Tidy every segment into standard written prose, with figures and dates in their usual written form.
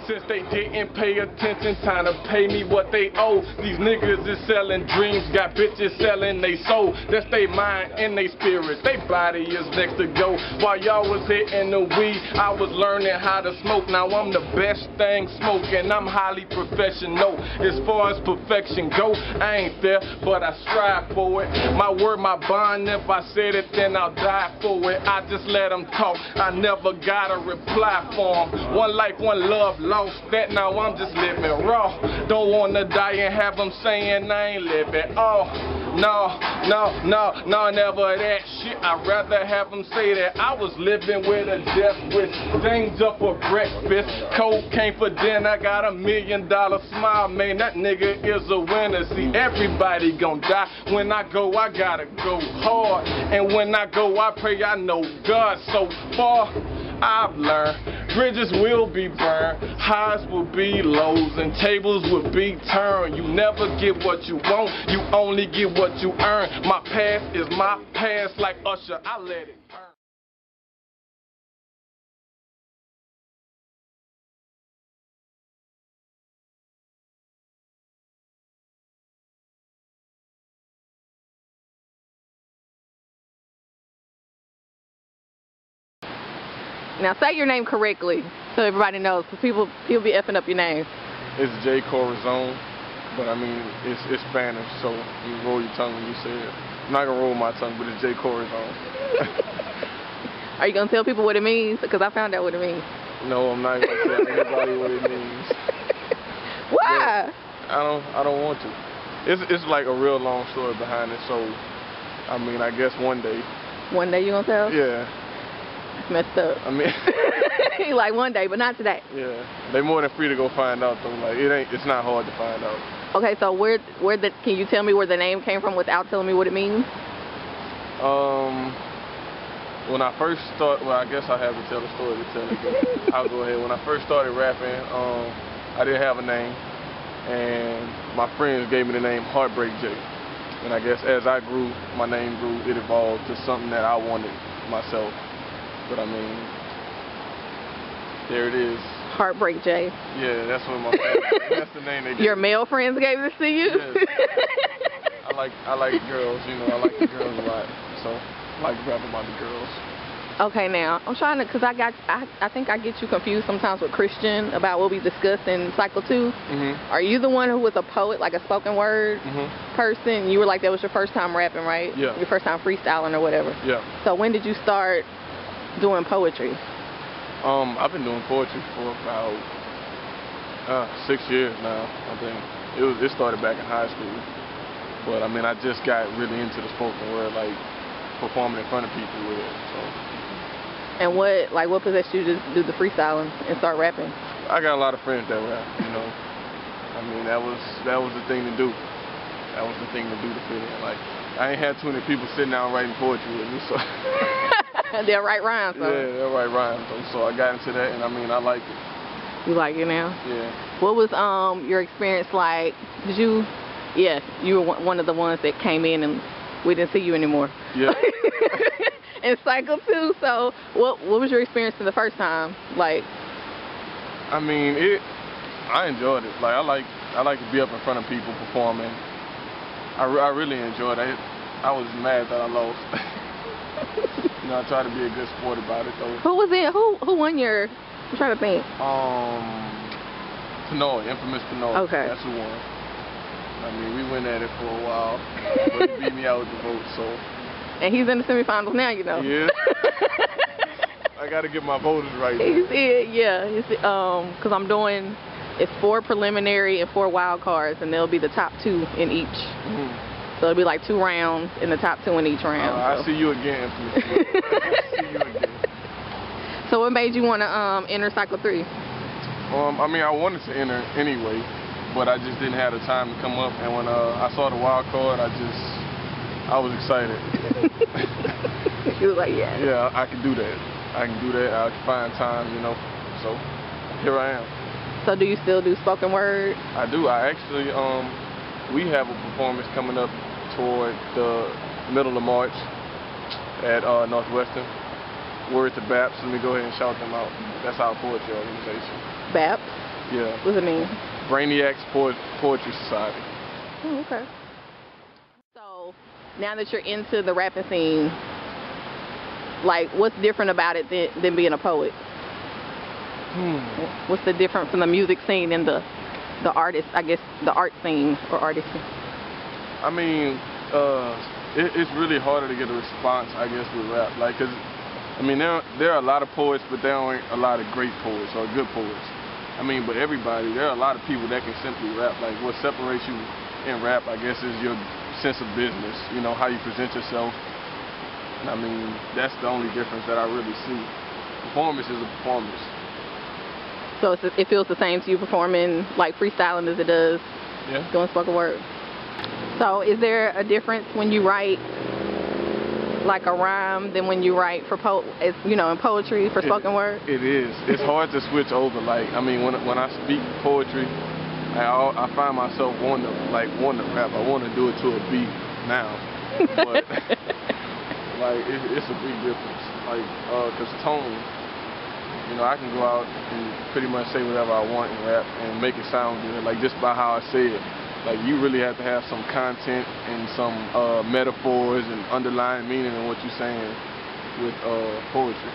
Since they didn't pay attention, time to pay me what they owe. These niggas is selling dreams, got bitches selling they soul. That's they mind and they spirit, they body is next to go. While y'all was hitting the weed, I was learning how to smoke. Now I'm the best thing smoking, I'm highly professional. As far as perfection go, I ain't there, but I strive for it. My word, my bond, if I said it, then I'll die for it. I just let them talk, I never got a reply for them. One life, one love, lost that, now I'm just living raw. Don't wanna die and have them saying I ain't living. Oh, no, never that shit. I'd rather have them say that I was living with a death wish. Danger for breakfast, cocaine for dinner. Got $1 million smile, man, that nigga is a winner. See, everybody gon' die. When I go, I gotta go hard. And when I go, I pray I know God. So far, I've learned bridges will be burned, highs will be lows, and tables will be turned. You never get what you want, you only get what you earn. My past is my past, like Usher, I let it burn. Now say your name correctly so everybody knows, because people be effing up your name. It's CORAZON, but I mean it's Spanish, so you roll your tongue when you say it. I'm not gonna roll my tongue, but it's CORAZON. Are you gonna tell people what it means? Because I found out what it means. No, I'm not gonna tell anybody what it means. Why? But I don't want to. It's like a real long story behind it, so I mean I guess one day. One day you gonna tell? Yeah. It's messed up. I mean, like one day, but not today. Yeah, they more than free to go find out though. Like it's not hard to find out. Okay, so can you tell me where the name came from without telling me what it means? When I first started, well, I guess I have to tell the story to tell it, but I'll go ahead. When I first started rapping, I didn't have a name, and my friends gave me the name Heartbreak J. And I guess as I grew, my name grew, it evolved to something that I wanted myself. But I mean, there it is. Heartbreak J. Yeah, that's what my family, that's the name they gave. Your male friends gave this to you? Yes. I like girls, you know, I like the girls a lot. So I like to rap about the girls. Okay, now I'm trying to, because I think I get you confused sometimes with Christian about what we discussed in Cycle 2. Mm-hmm. Are you the one who was a poet, like a spoken word person? You were like, that was your first time rapping, right? Yeah. Your first time freestyling or whatever. Yeah. So when did you start doing poetry? I've been doing poetry for about 6 years now, I think. It started back in high school. But I mean, I just got really into the spoken word, like performing in front of people with it. So. And what possessed you to do the freestyling and start rapping? I got a lot of friends that rap, you know. I mean, that was the thing to do. That was the thing to do to fit in. Like, I ain't had too many people sitting down writing poetry with me, so. They'll write rhymes, though. Yeah, they'll write rhymes, though. So I got into that, and I mean, I like it. You like it now? Yeah. What was your experience like? You were one of the ones that came in and we didn't see you anymore. Yeah. In Cycle 2, so what was your experience for the first time like? I mean, I enjoyed it. Like I like to be up in front of people performing. I really enjoyed it. I was mad that I lost. You know, I tried to be a good sport about it though. Who was it? Who won your? I'm trying to think. Pinoy, infamous Pinoy. Okay. That's who won. I mean, we went at it for a while, but he beat me out with the vote, so. And he's in the semifinals now, you know. Yeah. I got to get my voters right. Because I'm doing, it's 4 preliminary and 4 wild cards, and there'll be the top 2 in each. So it'll be like 2 rounds, and the top 2 in each round. I'll see you again. I'll see you again. So what made you want to enter Cycle 3? I mean, I wanted to enter anyway, but I just didn't have the time to come up. And when I saw the wild card, I was excited. You was like, yeah. Yeah, I can do that. I can do that. I can find time, you know. So here I am. So do you still do spoken word? I do. I actually, we have a performance coming up toward the middle of March at Northwestern. Word to BAPS. Let me go ahead and shout them out. That's our poetry organization. BAPS? Yeah. What's it mean? Brainiacs Poetry Society. Oh, okay. So, now that you're into the rapping scene, like, what's different about it than being a poet? What's the difference from the music scene and the artist, I guess, the art scene or artist scene? I mean, it's really harder to get a response, I guess, with rap. Like, 'cause, I mean, there are a lot of poets, but there aren't a lot of great poets or good poets. I mean, but everybody, there are a lot of people that can simply rap. Like, what separates you in rap, I guess, is your sense of business, you know, how you present yourself. And I mean, that's the only difference that I really see. Performance is a performance. So it feels the same to you performing, like, freestyling as it does doing spoken word? So is there a difference when you write, like, a rhyme than when you write for you know, in poetry for spoken word? It is. It's hard to switch over. Like, I mean, when I speak poetry, I find myself wanting to rap. I want to do it to a beat now, but like it's a big difference. Like, 'cause tone, you know, I can go out and pretty much say whatever I want and rap and make it sound good, like just by how I say it. Like, you really have to have some content and some metaphors and underlying meaning in what you're saying with poetry.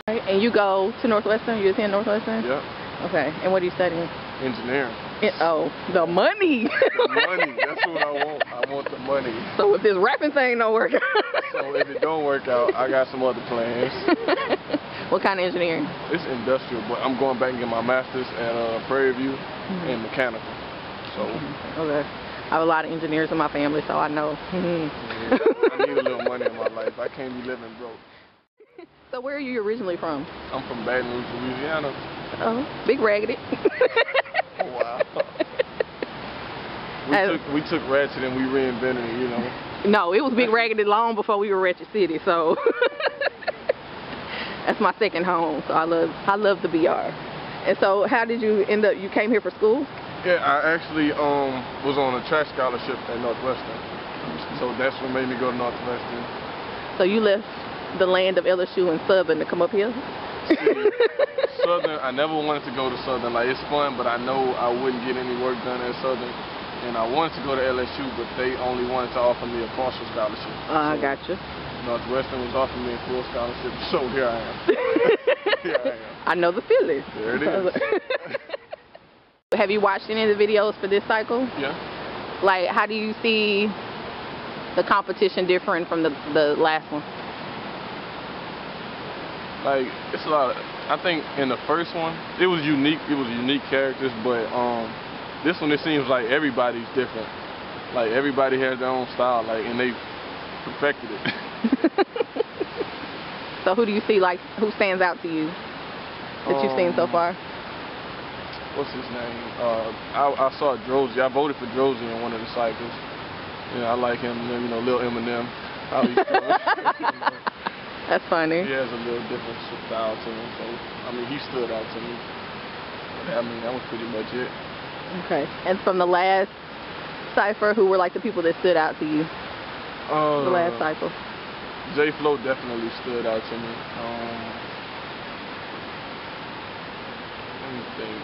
Right. And you go to Northwestern? You attend Northwestern? Yep. Okay. And what are you studying? Engineering. Oh, the money. The money. That's what I want. I want the money. So if this rapping thing don't work out. So if it don't work out, I got some other plans. What kind of engineering? It's industrial, but I'm going back and get my master's at Prairie View in mechanical. So. Okay. I have a lot of engineers in my family, so I know. Yeah, I need a little money in my life. I can't be living broke. So where are you originally from? I'm from Baton Rouge, Louisiana. Oh, big raggedy. Oh, wow. We took Ratchet and we reinvented it, you know. No, it was big raggedy long before we were Ratchet City, so that's my second home. So I love the BR. And so how did you end up? You came here for school? Yeah, I actually was on a track scholarship at Northwestern, so that's what made me go to Northwestern. So you left the land of LSU and Southern to come up here? See, Southern, I never wanted to go to Southern. Like, it's fun, but I know I wouldn't get any work done at Southern. And I wanted to go to LSU, but they only wanted to offer me a partial scholarship. I got you. Northwestern was offering me a full scholarship, so here I am. Here I am. I know the feeling. There it is. Have you watched any of the videos for this cycle? Yeah. Like, how do you see the competition different from the last one? Like, it's a lot of, I think in the first one, it was unique characters, but this one, it seems like everybody's different. Like, everybody has their own style, like, and they perfected it. So who do you see, like, who stands out to you that you've seen so far? What's his name? I saw Drozy. I voted for Drozy in one of the cycles. You know, I like him, you know, Lil Eminem. How he's doing. You know. That's funny. He has a little different style to him, so, I mean, he stood out to me. But, I mean, that was pretty much it. Okay. And from the last Cypher, who were, like, the people that stood out to you? The last cycle. J Flow definitely stood out to me. Let me think.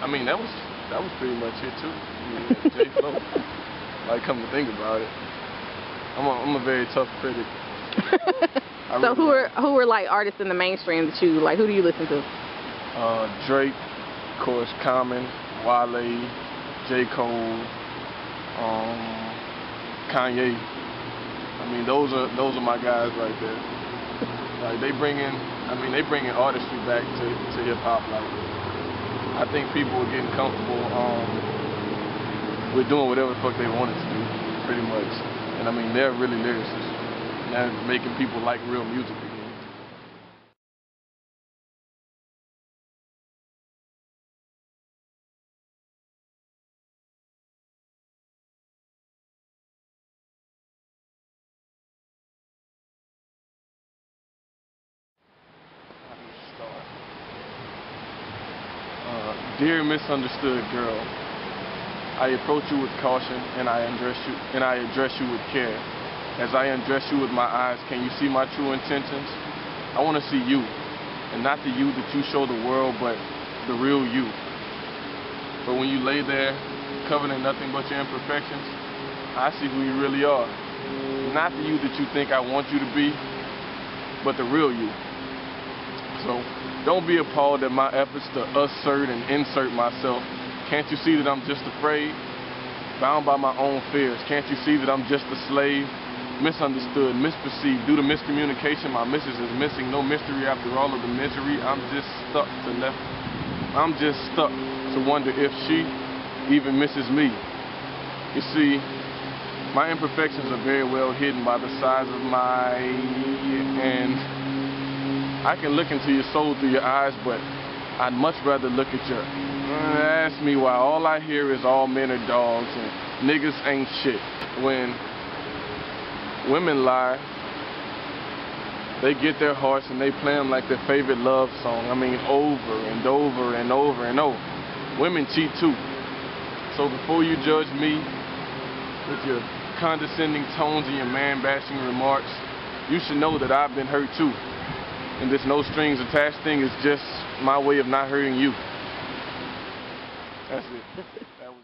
I mean, that was pretty much it too. Yeah, J Flow. Like, come to think about it, I'm a very tough critic. So really who are like artists in the mainstream that you like? Who do you listen to? Drake, of course, Common, Wale, J. Cole, Kanye. I mean, those are my guys right there. Like, they bring in artistry back to hip hop. Like, I think people are getting comfortable with doing whatever the fuck they wanted to do, pretty much. And I mean, they're really lyricists. And they're making people like real music again. Dear misunderstood girl, I approach you with caution and I address you with care. As I undress you with my eyes, can you see my true intentions? I want to see you. and not the you that you show the world, but the real you. But when you lay there, covered in nothing but your imperfections, I see who you really are. Not the you that you think I want you to be, but the real you. So don't be appalled at my efforts to assert and insert myself. Can't you see that I'm just afraid? Bound by my own fears. Can't you see that I'm just a slave? Misunderstood, misperceived. Due to miscommunication, my missus is missing. No mystery after all of the misery. I'm just stuck to wonder if she even misses me. You see, my imperfections are very well hidden by the size of my... and I can look into your soul through your eyes, but I'd much rather look at your... Ask me why. All I hear is all men are dogs and niggas ain't shit. When women lie, they get their hearts and they play them like their favorite love song. I mean, over and over and over and over. Women cheat too. So before you judge me with your condescending tones and your man-bashing remarks, you should know that I've been hurt too. And this no strings attached thing is just my way of not hurting you. That's it. That was